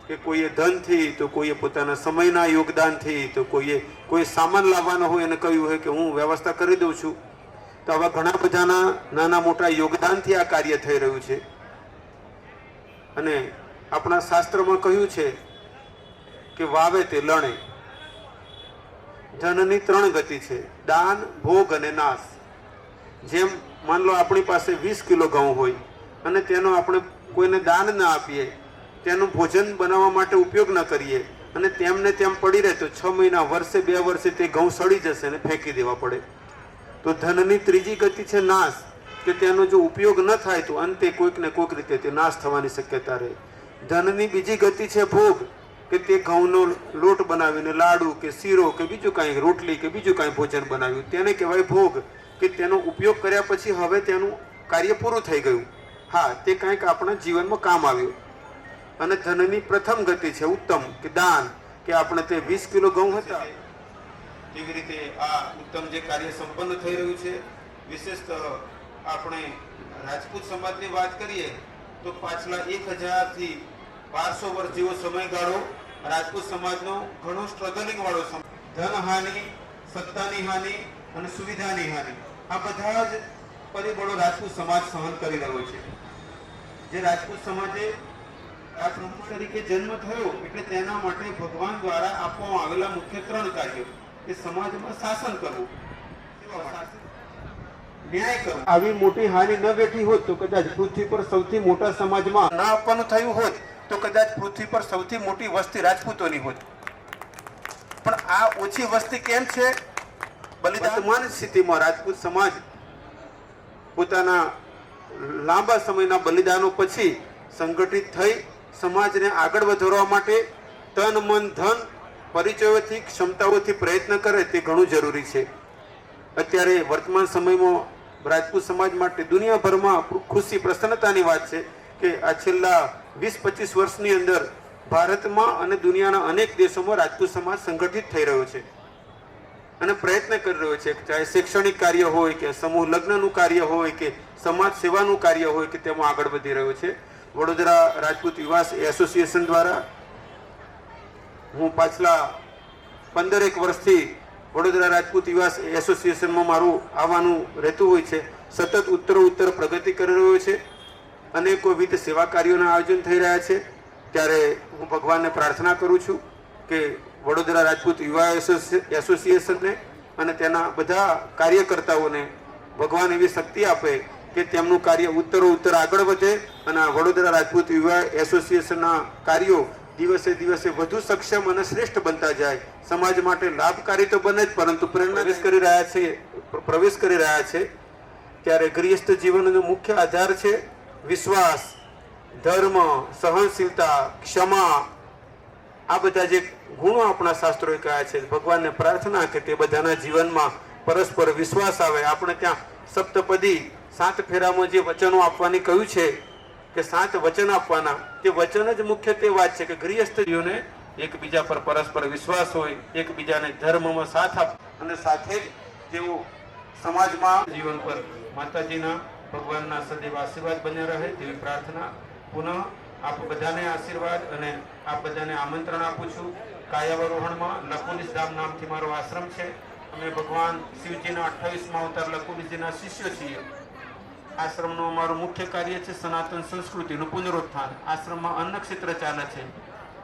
કે કોઈએ ધનથી, તો કોઈએ પોતાના સમયના યોગદાનથી, તો કોઈ સામાન લાવવાનો હોય અને કહ્યું હોય કે હું વ્યવસ્થા કરી દઉં છું. તો આવા ઘણા બધાના નાના મોટા યોગદાનથી આ કાર્ય થઈ રહ્યું છે. અને આપણા શાસ્ત્રમાં કહ્યું છે કે વાવે તે લણે. ધનની 3 ગતિ છે: દાન, ભોગ અને નાશ. જેમ માન લો આપણી પાસે 20 કિલો ઘઉં હોય અને તેનો આપણે કોઈને દાન ના આપીએ, તેનું ભોજન બનાવવા માટે ઉપયોગ ન કરીએ અને તેમને તેમ પડી રહે તો 6 મહિના, વર્ષે, 2 વર્ષે તે ઘઉં સડી જશે અને ફેંકી દેવા પડે. તો ધનની 3જી ગતિ છે નાશ, કે તેનો જો ઉપયોગ ન થાય તો અંતે કોઈક ને કોઈક રીતે તે નાશ થવાની શક્યતા રહે. ધનની 2જી ગતિ છે ભોગ, કે તે ઘઉંનો લોટ બનાવીને લાડુ કે શીરો કે બીજું કાંઈ, રોટલી કે બીજું કાંઈ ભોજન બનાવ્યું, તેને કહેવાય ભોગ, કે તેનો ઉપયોગ કર્યા પછી હવે તેનું કાર્ય પૂરું થઈ ગયું. હા, તે કાંઈક આપણા જીવનમાં કામ આવ્યું. અને ધનની પ્રથમ ગતિ છે ઉત્તમ, કે દાન, કે આપણે તે 20 કિલો ઘઉં હતા કેવી રીતે આ ઉત્તમ જે કાર્ય સંપન્ન થઈ રહ્યું છે. વિશેષતઃ આપણે રાજપૂત સમાજની વાત કરીએ તો પાછલા 1000 થી 1200 વર્ષ જેવો સમયગાળો રાજપૂત સમાજનો ઘણો સ્ટ્રગલિંગ વાળો સમય. ધન હાનિ, સત્તાની હાનિ અને સુવિધાની હાનિ, આ બધા જ પરિબળો રાજપૂત સમાજ સહન કરી રહ્યો છે. જે રાજપૂત સમાજે આ પ્રમુખ તરીકે જન્મ થયો એટલે તેના માટે ભગવાન દ્વારા આપવામાં આવેલા મુખ્ય 3 કાર્યો, કે સમાજમાં શાસન કરવું, ન્યાય કરવો. આવી મોટી હાનિ ન વેઠી હોત તો કદાચ પૃથ્વી પર સૌથી મોટા સમાજમાં ના આપવાનું થયું હોત તો કદાચ પૃથ્વી પર સૌથી મોટી વસ્તી રાજપૂતોની હોત. પણ આ ઓછી વસ્તી કેમ છે? વર્તમાન સ્થિતિમાં રાજપૂત સમાજ પોતાના લાંબા સમયના બલિદાનો પછી સંગઠિત થઈ સમાજને આગળ વધારવા માટે તન, મન, ધન, પરિચયોથી, ક્ષમતાઓથી પ્રયત્ન કરે તે ઘણું જરૂરી છે. અત્યારે વર્તમાન સમયમાં રાજપૂત સમાજ માટે દુનિયાભરમાં ખુશી, પ્રસન્નતાની વાત છે કે આ છેલ્લા 20-25 વર્ષની અંદર ભારતમાં અને દુનિયાના અનેક દેશોમાં રાજપૂત સમાજ સંગઠિત થઈ રહ્યો છે અને પ્રયત્ન કરી રહ્યો છે. ચાહે શૈક્ષણિક કાર્ય હોય કે સમૂહ લગ્નનું કાર્ય હોય કે સમાજ સેવાનું કાર્ય હોય કે તેમાં આગળ વધી રહ્યો છે. વડોદરા રાજપૂત યુવા એસોસિએશન દ્વારા હું પાછલા 15 વર્ષથી વડોદરા રાજપૂત યુવા એસોસિએશનમાં મારું આવવાનું રહેતું હોય છે. સતત ઉત્તરોત્તર પ્રગતિ કરી રહ્યો છે. અનેકોવિધ સેવા કાર્યોના આયોજન થઈ રહ્યા છે. ત્યારે હું ભગવાનને પ્રાર્થના કરું છું કે વડોદરા રાજપૂત યુવા એસોસિએશનને અને તેના બધા કાર્યકર્તાઓને ભગવાન એવી શક્તિ આપે કે તેમનું કાર્ય ઉત્તરોત્તર આગળ વધે અને આ વડોદરા રાજપૂત યુવા એસોસિએશનના કાર્યો દિવસે દિવસે વધુ સક્ષમ અને શ્રેષ્ઠ બનતા જાય. સમાજ માટે લાભકારી તો બને જ, પરંતુ પ્રેરણા પ્રવેશ કરી રહ્યા છે. ત્યારે ગૃહસ્થ જીવનનો મુખ્ય આધાર છે વિશ્વાસ, ધર્મ, સહનશીલતા, ક્ષમા. આ બધા જે ગુણો આપણા શાસ્ત્રોએ કહ્યા છે. ભગવાનને પ્રાર્થના કે તે બધાના જીવનમાં પરસ્પર વિશ્વાસ આવે. આપણે ત્યાં સપ્તપદી 7 ફેરામાં જે વચનો આપવાની કહ્યું છે કે 7 વચન આપવાના, તે વચન જ મુખ્ય તે વાત છે કે ગૃહસ્થીઓને એકબીજા પર પરસ્પર વિશ્વાસ હોય, એકબીજાને ધર્મમાં સાથ આપ અને સાથે જ તેઓ સમાજમાં જીવન પર માતાજીના, ભગવાનના સદૈવ આશીર્વાદ બન્યા રહે તેવી પ્રાર્થના. પુનઃ આપ બધાને આશીર્વાદ અને આપ બધાને આમંત્રણ આપું છું. કાયાવરોહણમાં લકુલિશ ધામ નામથી મારો આશ્રમ છે. અમે ભગવાન શિવજીના 28મા અવતાર લકુલિશજીના શિષ્યો છીએ. આશ્રમનું અમારું મુખ્ય કાર્ય છે સનાતન સંસ્કૃતિનું પુનરુત્થાન. આશ્રમમાં અન્ન ક્ષેત્ર ચાલે છે.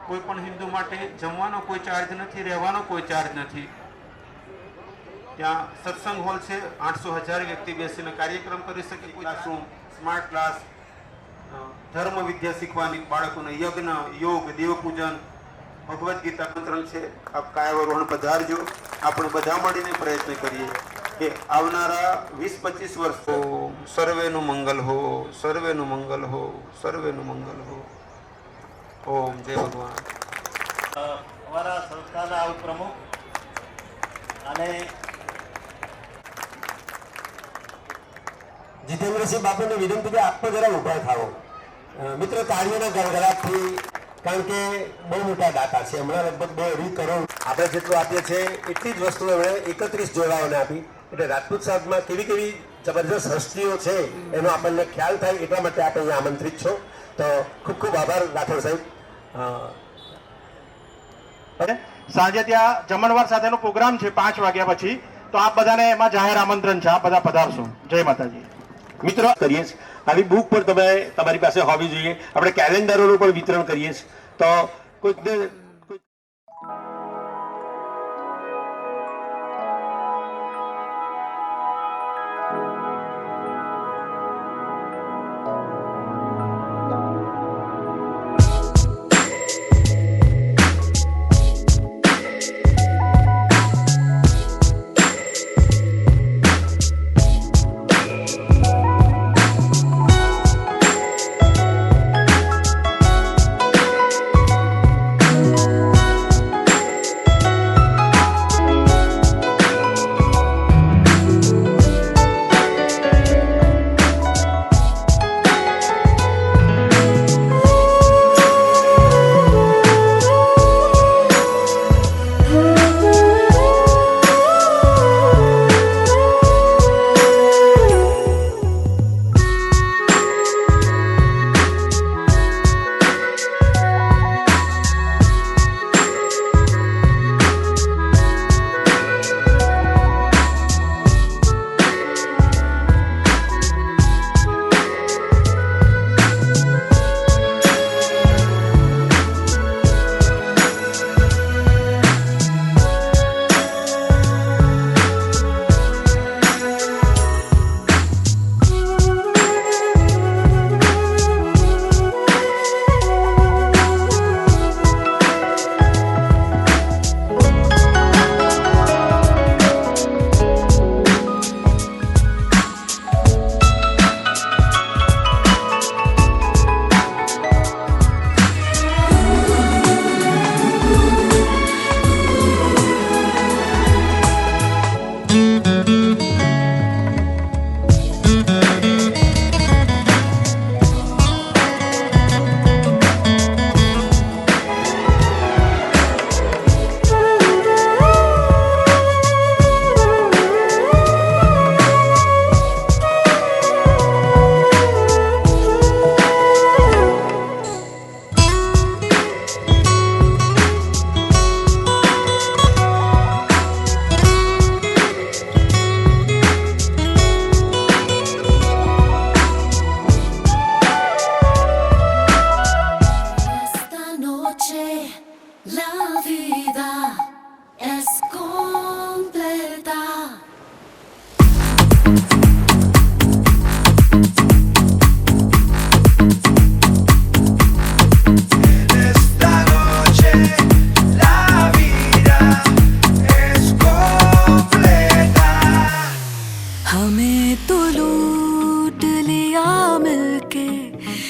કોઈ પણ હિન્દુ માટે જમવાનો કોઈ ચાર્જ નથી, રહેવાનો કોઈ ચાર્જ નથી. ત્યાં સત્સંગ હોલ છે, 800-1000 વ્યક્તિ બેસીને કાર્યક્રમ કરી શકે. ક્લાસરૂમ, સ્માર્ટ ક્લાસ, ધર્મ વિદ્યા શીખવાની, બાળકોને યજ્ઞ, યોગ, દેવપૂજન, ભગવદ્ ગીતા મંત્રણ છે. આપ કાયાવરોહણ પધારજો. આપણે બધા મળીને પ્રયત્ન કરીએ કે આવનારા 20-25 વર્ષ સર્વેનું મંગલ હો, સર્વેનું મંગલ હો, સર્વેનું મંગલ હો. ઓમ જય ભગવાન. અમારા સંસ્થાના ઉપપ્રમુખ અને જીતેન્દ્રસિંહ બાપુને વિનંતી કે આપ જરા ઉભા થાઓ. મિત્રો, તાળીઓના ગળગળાટથી, કારણ કે બહુ મોટા દાતા છે. હમણાં લગભગ 2-2.5 કરોડ આપણે જેટલું આપીએ છીએ એટલી જ વસ્તુ એમણે 31 જોડાઓને આપી. એટલે રાજપૂત સમાજમાં કેવી કેવી જબરજસ્ત હસ્તીઓ છે એનો આપણને ખ્યાલ થાય, એટલા માટે આપણે અહીંયા આમંત્રિત છો. તો ખૂબ ખૂબ આભાર રાઠોડ સાહેબ. સાંજે ત્યાં જમણવાર સાથેનો પ્રોગ્રામ છે 5 વાગ્યા પછી. તો આપ બધાને એમાં જાહેર આમંત્રણ છે, આપ બધા પધારશો. જય માતાજી. મિત્રો, કરીએ છીએ આવી બુક પર તમે તમારી પાસે હોવી જોઈએ. આપણે કેલેન્ડરોનું પણ વિતરણ કરીએ છીએ. તો કોઈકને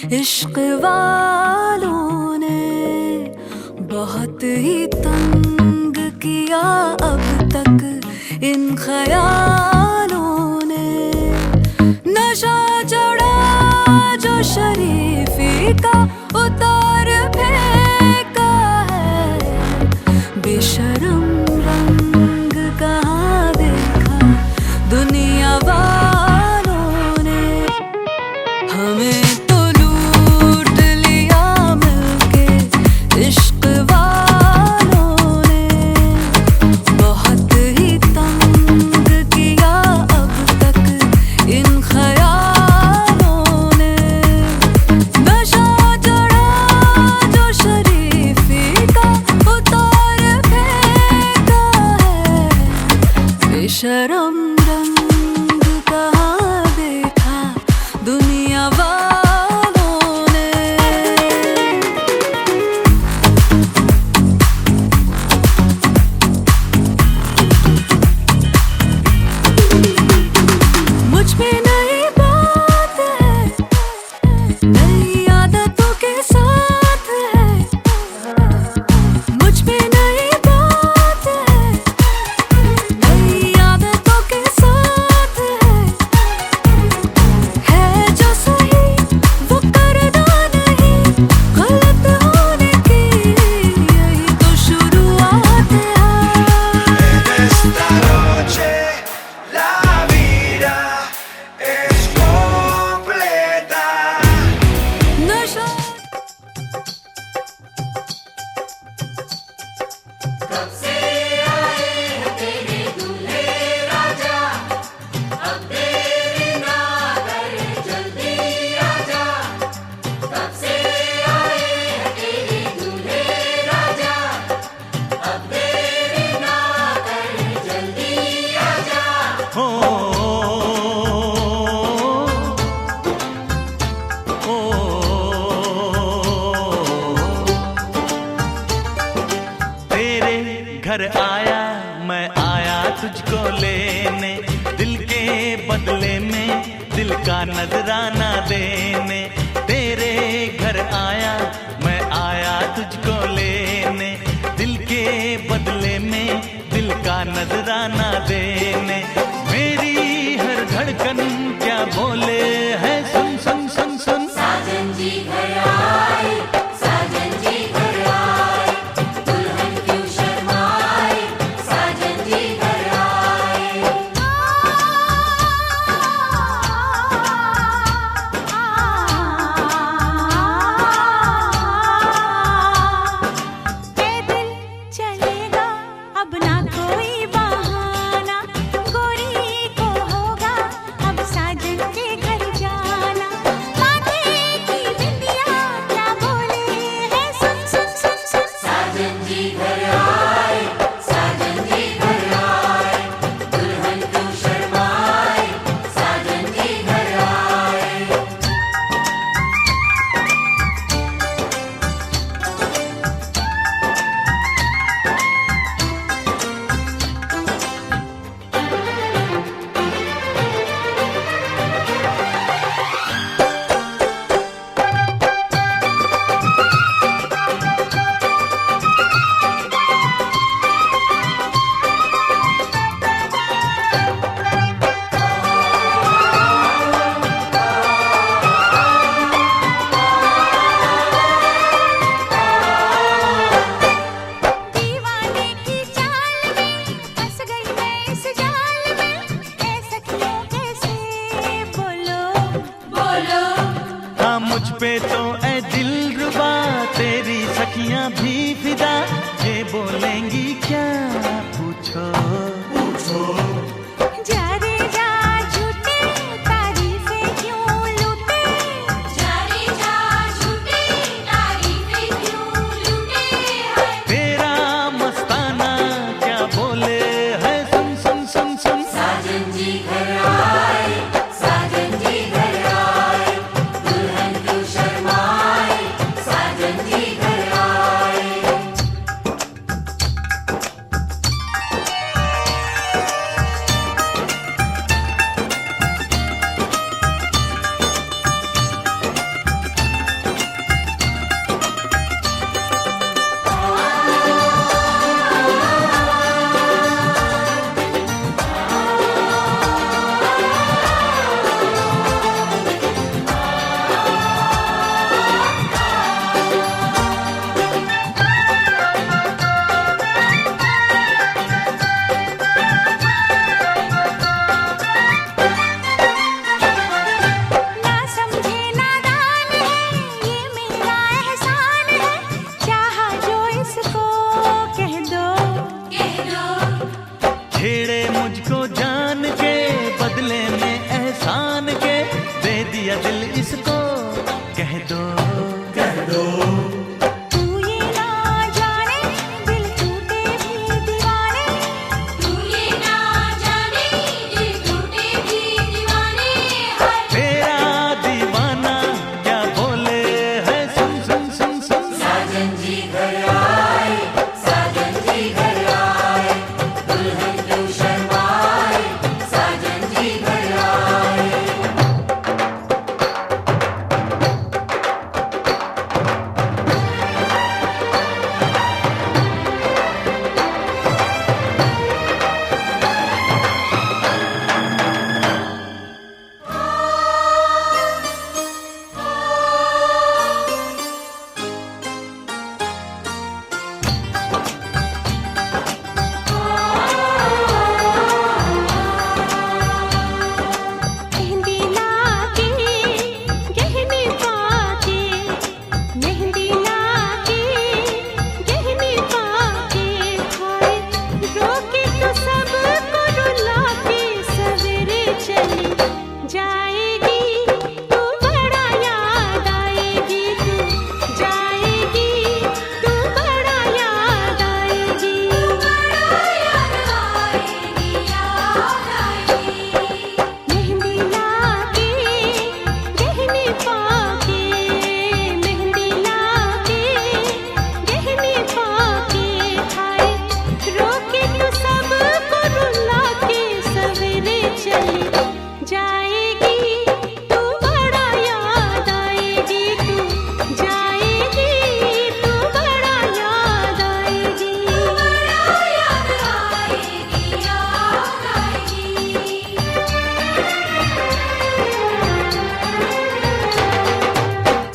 इश्क वालों ने बहुत ही तंग किया अब तक इन ख्यालों ने। नशा चढ़ा जो शरीफी का उतार फेंका है। बेशरम रंग कहाँ देखा दुनिया वालों ने। हमें तो लूट लिया मिलके इश्क वालों ने। बहुत ही तंग किया अब तक इन ख्यालों ने। नशा चढ़ा जो शरीफी का उतार फेंका है। बेशरम रंग कहाँ देखा दुनिया वालों ने। मुझ पे नई बात है, नई आदतों के साथ है। मुझ पे नई बात है, नई आदतों के साथ है जो सही वो करना नहीं, गलत होने की यही तो शुरुआत है। Esta noche la vida es completa. नशा तेरे घर आया मैं आया तुझको लेने, दिल के बदले में दिल का नजराना देने। तेरे घर आया मैं आया तुझको लेने, दिल के बदले में दिल का नजराना देने। मेरी हर धड़कन क्या बोले है सुन सुन सुन सुन। साजन जी घर आए, साजन जी घर आए, दुल्हन क्यों शर्माए, साजन जी घर आए। पैदल चलेगा अब ना कोई बहाना, गोरी को होगा अब साजन के घर जाना। माथे की बिंदिया क्या बोले है सुन सुन सुन सुन। साजन जी घर आए, साजन जी घर आए, दुल्हन क्यों शर्माए, साजन जी घर आए। दीवाने की चाल में फंस गई मैं इस जाल में। ऐ सखियों कैसे बोलो बोलो हाँ मुझ पे तो ऐ दिलरुबा तेरी सखियां भी फिदा। ये बोलेंगी क्या पूछो जा रे जा झूठे तारीफें क्यों लूटे। जा रे जा झूठी तारीफें क्यों लूटे हैं। तेरा मस्ताना क्या बोले है सुन सुन सुन सुन। साजन जी घर आए, साजन जी घर आए, दुल्हन क्यों शर्माए, साजन जी घर आए। दिया दिल इसको कह दो तू ये ना जाने दिल टूटे भी दीवाने तू ये ना जाने दिल टूटे भी दीवाने हाय तेरा दीवाना क्या बोले है सुन सुन सुन सुन साजन जी घर आए साजन जी घर आए दुल्हन क्यों शर्माए साजन जी घर आए मेहंदी लाके गहने पाके मेहंदी लाके गहने पाके हाय रोके तो सबको रुला के सवेरे चली जाएगी तू बड़ा याद आएगी तू जाएगी तू बड़ा याद आएगी मेहंदी लाके गहने पाके मेहंदी लाके गहने पाके हाय रोके तो सबको रुला के सवेरे चली जाएगी तू बड़ा याद आएगी तू जाएगी तू बड़ा याद आएगी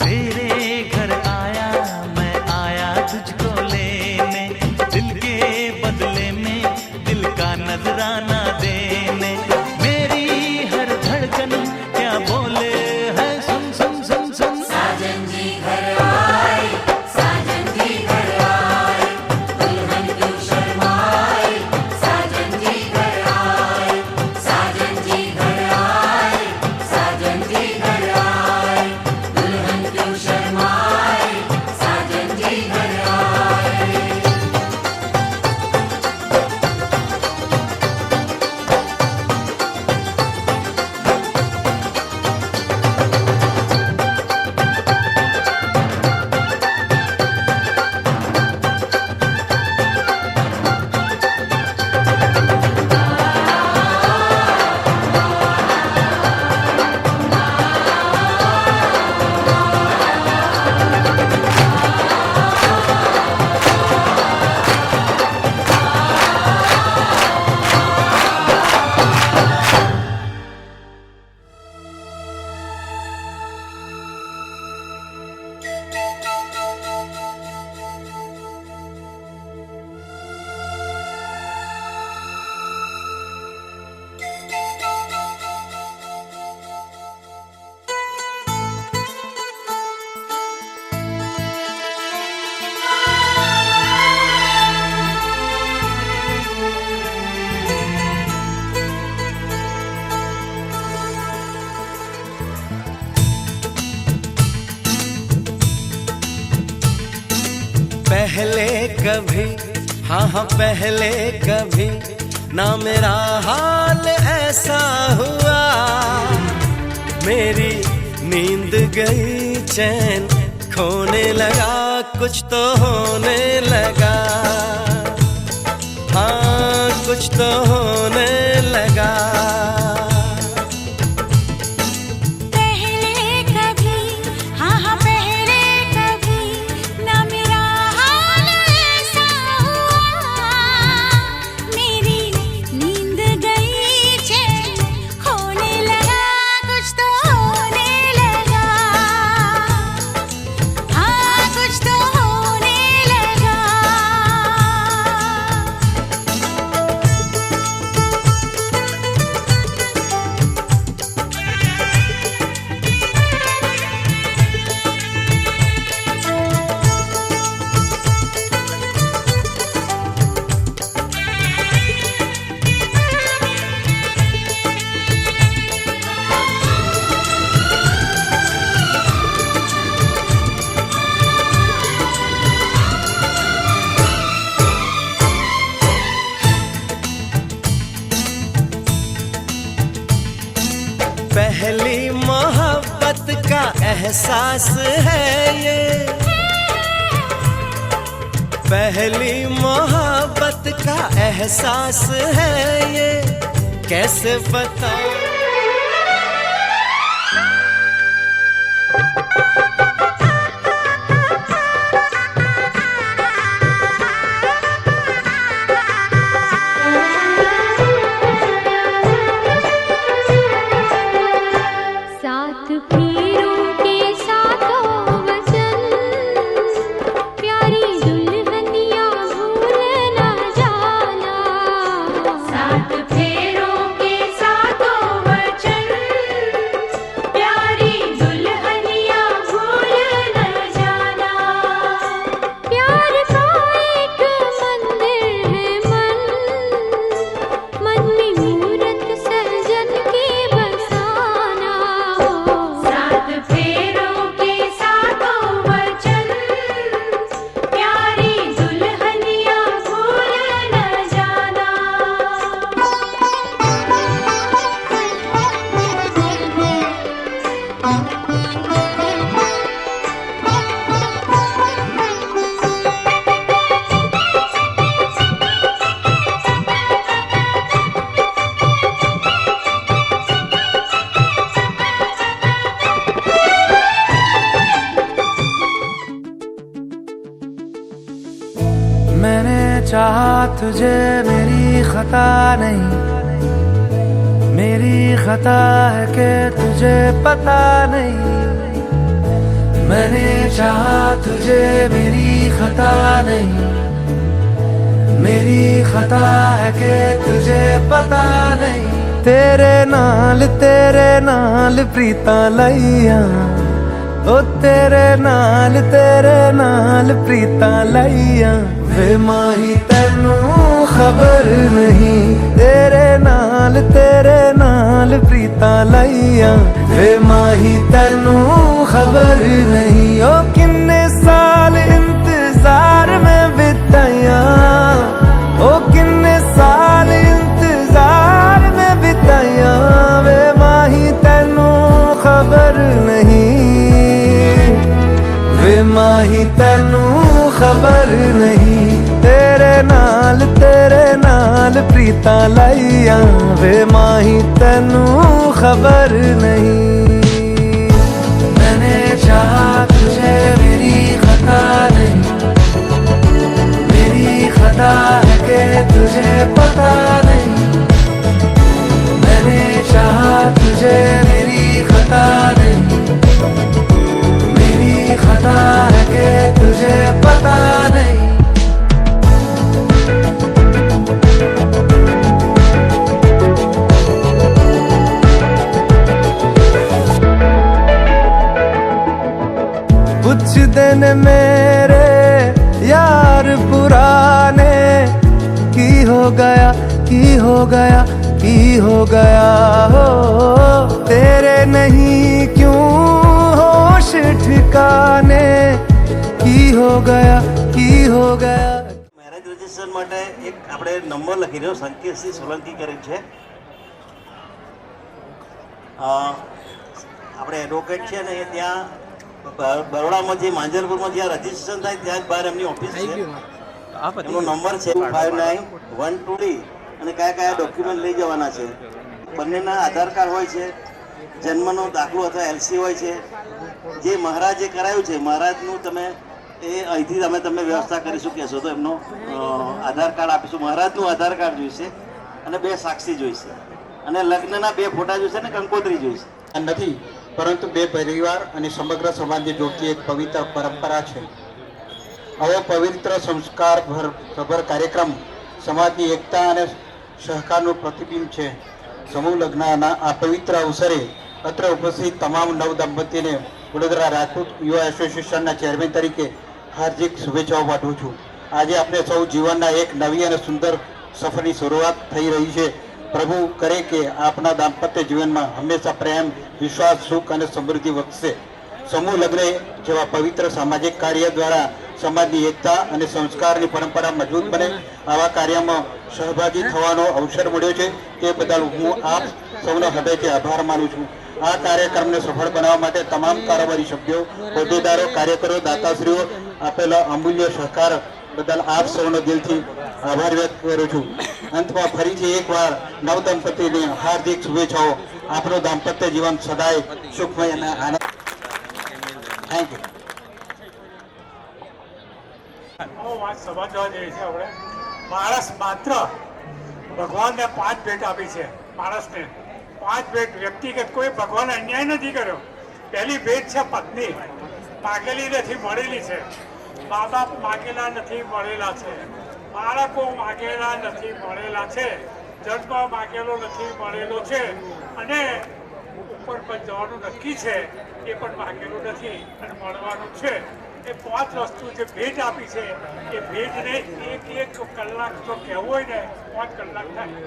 तेरे घर आया मैं आया तुझको लेने दिल के बदले में दिल का नजराना देने मेरी हर धड़कन क्या बोले है सुन सुन सुन सुन साजन जी घर आए साजन जी घर आए दुल्हन क्यों शर्माए साजन जी घर आए साजन जी घर आए साजन जी घर आए दुल्हन क्यों शर्माए साजन जी घर आए पहले कभी हाँ हाँ पहले कभी ना मेरा हाल ऐसा हुआ मेरी नींद गई चैन खोने लगा कुछ तो होने लगा हाँ कुछ तो होने लगा पहले कभी हाँ हाँ पहले कभी ना मेरा हाल ऐसा हुआ मेरी नींद गई चैन खोने लगा कुछ तो होने लगा हाँ कुछ तो होने लगा मोहब्बत का एहसास है ये, पहली मोहब्बत का एहसास है ये, कैसे बताऊं। सात फेरों के सातों वचन, प्यारी दुल्हनिया भूल न जाना। सात फेरों के सातों वचन, प्यारी दुल्हनिया भूल न जाना। प्यार का एक मंदिर है मन, मन में मूरत सजन के बसाना। सात फेरों के सातों वचन, प्यारी दुल्हनिया भूल न जाना। मैंने चाहा तुझे, मेरी खता नहीं, मेरी खता है कि तुझे पता नहीं। मैंने चाहा तुझे, मेरी खता नहीं, मेरी खता है कि तुझे पता नहीं। तेरे नाल प्रीता लईया, ओ तेरे नाल प्रीता लईया। वे माही तैनू खबर नहीं, तेरे नाल प्रीता लईया। वे माही तैनू खबर नहीं, ओ किन्ने साल इंतजार में बिताया, ओ किन्ने साल इंतजार में बिताया। वे माही तैनू खबर नहीं, वे माही तैनू खबर नहीं। तेरे नाल प्रीता लईया, वे माही तैनू खबर नहीं। मैंने चाहा तुझे, मेरी खता नहीं, मेरी खता है कि तुझे पता नहीं। मैंने चाहा तुझे, मेरी खता नहीं, मेरी खता है कि तुझे पता नहीं। कुछ दिन मेरे यार पुराने, की हो गया, की हो गया, की हो गया हो। तेरे नहीं क्यों होश ठिकाने, की हो गया, की हो गया। મેરેજ રજિસ્ટ્રેશન માટે એક આપણે નંબર લખી રહ્યો સંકેતસિંહ સોલંકી કરે છે. આપણે એડવોકેટ છે ને એ ત્યાં બરોડામાં જે માંજરપુરમાં જ્યાં રજિસ્ટ્રેશન થાય ત્યાં જ બહાર એમની ઓફિસ છે. એમનો નંબર છે 5912 અને કયા કયા ડોક્યુમેન્ટ લઈ જવાના છે. બંનેના આધાર કાર્ડ હોય છે, જન્મનો દાખલો અથવા એલસી હોય છે. જે મહારાજે કરાયું છે મહારાજનું તમે એ અહીંથી તમે વ્યવસ્થા કરીશું કહેશો તો એમનો આધાર કાર્ડ આપીશું. મહારાજનું આધાર કાર્ડ જોઈશે અને 2 સાક્ષી જોઈશે અને લગ્નના 2 ફોટા જોઈશે અને કંકોત્રી જોઈશે. નથી, પરંતુ 2 પરિવાર અને સમગ્ર સમાજને જોડતી એક પવિત્ર પરંપરા છે. આવો પવિત્ર સંસ્કાર સભર કાર્યક્રમ સમાજની એકતા અને સહકારનું પ્રતિબિંબ છે. સમૂહ લગ્નના આ પવિત્ર અવસરે અત્રે ઉપસ્થિત તમામ નવ દંપતીને વડોદરા રાજપૂત યુવા એસોસિએશનના ચેરમેન તરીકે હાર્દિક શુભેચ્છાઓ પાઠવું છું. આજે આપણે સૌ જીવનના એક નવી અને સુંદર સફરની શરૂઆત થઈ રહી છે. પ્રભુ કરે કે આપના દાંપત્ય જીવનમાં હંમેશા પ્રેમ, વિશ્વાસ, સુખ અને સમૃદ્ધિ વધશે. સમૂહ લગ્ન જેવા પવિત્ર સામાજિક કાર્ય દ્વારા સમાજની એકતા અને સંસ્કારની પરંપરા મજબૂત બને. આવા કાર્યમાં સહભાગી થવાનો અવસર મળ્યો છે તે બદલ હું આપ સૌનો હૃદયથી આભાર માનું છું. આ કાર્યક્રમને સફળ બનાવવા માટે તમામ કારોબારી સભ્યો, હોદ્દેદારો, કાર્યકરો, દાતાશ્રીઓ આપેલા અમૂલ્ય સહકાર બદલ આપ સૌનો દિલથી આભાર વ્યક્ત કરું છું. અંતમાં ફરીથી એકવાર નવ દંપતીને હાર્દિક શુભેચ્છાઓ. આપનું દાંપત્ય જીવન સદાય સુખમય અને આનંદ. Thank you. વાત સમજવા જેવી છે. આપણે માણસ માત્ર ભગવાનને 5 ભેટ આપી છે. માણસને 5 ભેટ વ્યક્તિગત કોઈ ભગવાને અન્યાય નથી કર્યો. પહેલી ભેટ છે પત્ની, માગેલી નથી મળેલી છે. મા બાપ માગેલા નથી મળેલા છે. બાળકો માગેલા નથી મળેલા છે. જન્મ માગેલો નથી મળેલો છે. અને ઉપર પણ જવાનું નક્કી છે એ પણ માગેલું નથી અને મળવાનું છે. એ 5 વસ્તુ જે ભેટ આપી છે એ ભેટને એક કલાક જો કહેવું હોય ને 5 કલાક થાય.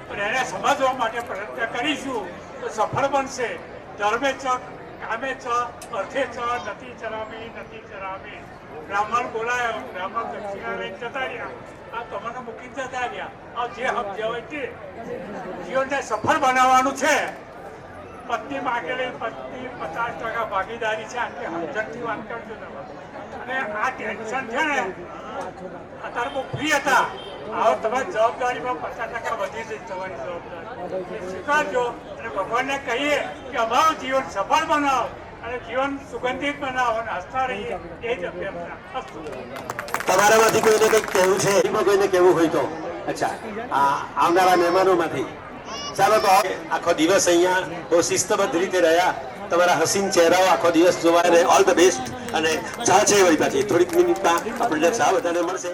પણ એને સમજવા માટે પ્રયત્ન કરીશું તો સફળ બનશે. ધર્મે ચ, કામે ચ, અર્થે ચ, નથી ચરામી, નથી ચરામી. બ્રાહ્મણ બોલાયો, બ્રાહ્મણ દક્ષિણા લઈને જતા રહ્યા. આ તમને મૂકીને જતા રહ્યા. આ જે સમજ્યા હોય તે જીવનને સફળ બનાવવાનું છે. પત્ની માગેલી, પત્ની 50% ભાગીદારી છે. આટલી સમજણથી વાત કરજો તમે. અને આ ટેન્શન છે ને અત્યારે બહુ ફ્રી હતા. આવો તમારી જવાબદારીમાં 50% વધી જઈ તમારી જવાબદારી સ્વીકારજો અને ભગવાનને કહીએ કે અમારું જીવન સફળ બનાવો અને જીવન સુગંધિત બનાવો અને હસતા રહીએ. એ જ અભ્યર્થના. તમારામાંથી કોઈને કંઈક કહેવું છે, એમાં કોઈને કહેવું હોય તો. અચ્છા, આવનારા મહેમાનોમાંથી. ચાલો તો આખો દિવસ અહીંયા બહુ શિસ્તબદ્ધ રીતે રહ્યા. તમારા હસીન ચહેરાઓ આખો દિવસ જોવાય. All the best. અને ચા છે વળી પાછી થોડીક મિનિટમાં આપણને ચા બધાને મળશે.